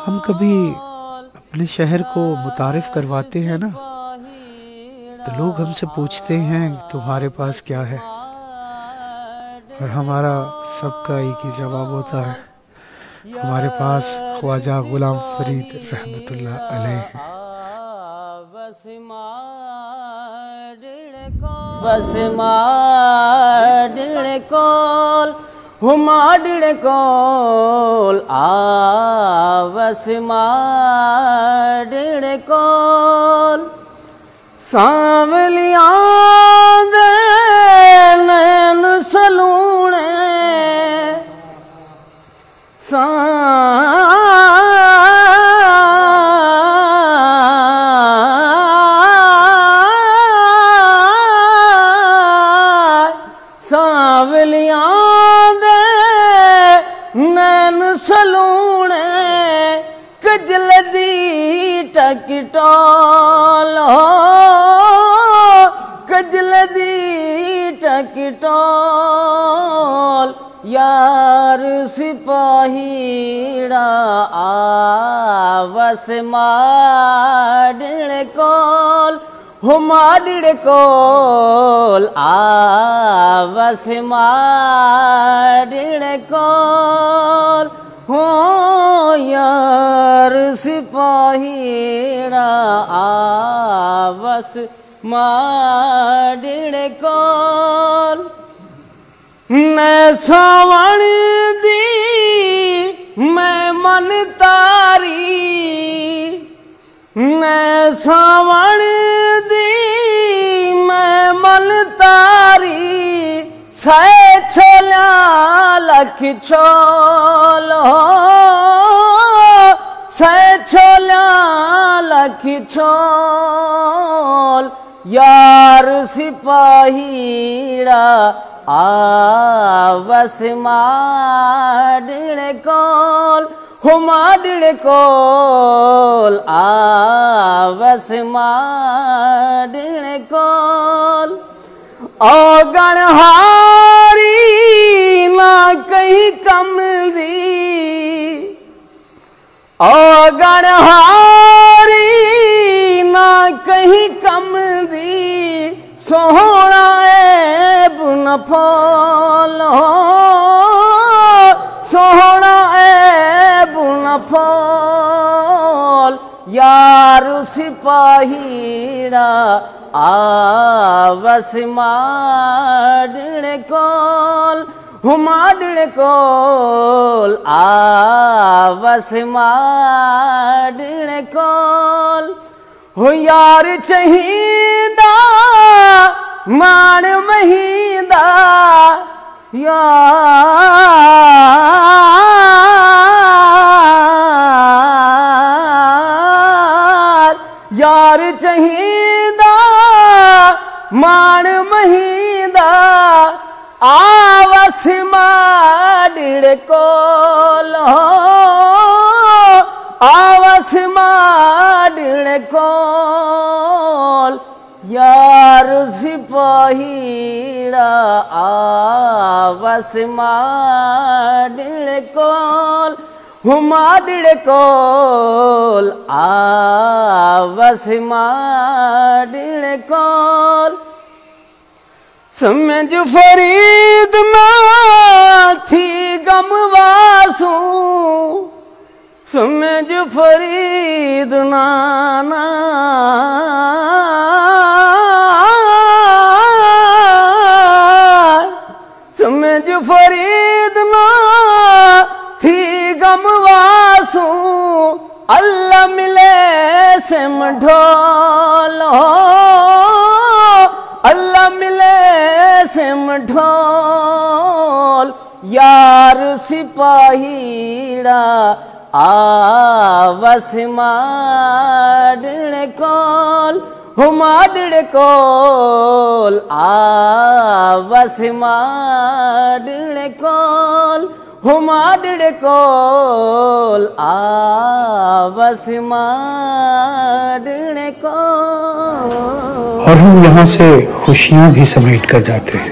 हम कभी अपने शहर को मुतारिफ करवाते हैं ना, तो लोग हमसे पूछते हैं तुम्हारे पास क्या है, और हमारा सबका एक ही जवाब होता है, हमारे पास ख्वाजा गुलाम फरीद रहमतुल्लाह अलैह है। बस माडिड़ कोल हुमाडिड़ कोल आवस माडिड़ कोल सांवलिया दे नैन सलूने सांवलिया दे नैन सलूने कजल दी टकटोल कजल दी टकटोल यार सिपाहीड़ा आवस माडिड़ कोल हुमाडिड़ कोल आवस माडिड़ कोल हो यार सिपाहीड़ा आवस माडिड़ कोल मैं सावण दी मैं मन तारी मैं सावण दी मैं मन तारी सै छोला लख छोलो सै छोला लख छोल यार सिपाहीड़ा आवस माडिड़ कोल हुमाडिड़ कोल आवस माडिड़ कोल ओ गणहारी ना कहीं कम दी ओ गणहारी ना कहीं कम दी सोहना ऐब न फोलो सोहना ऐब न फोल यार सिपाहीड़ा आवस माडिड़ कोल हुमाडिड़ कोल आवस माडिड़ कोल हो यार चहीदा मान महीदा यार चहीदा मान महीदा आवस माडिड़ कोल आवस माडिड़ कोल यार सिपाहीड़ा आवस माडिड़ कोल हुमाडिड़ कोल आवस माडिड़ कोल समझ फरीद में थी गमवासू समझ फरीद नाना समझ फरीद ना थी गमवासू अल्लाह मिले सिम ढोलो अल्लाह मिले सिम ढोल यार सिपाहीड़ा आवस माडिड़ कोल हुमाडिड़ कोल आवस माडिड़ कोल हुमाडिड़ कोल आवस माडिड़ कोल। और हम यहाँ से खुशियाँ भी समेट कर जाते हैं।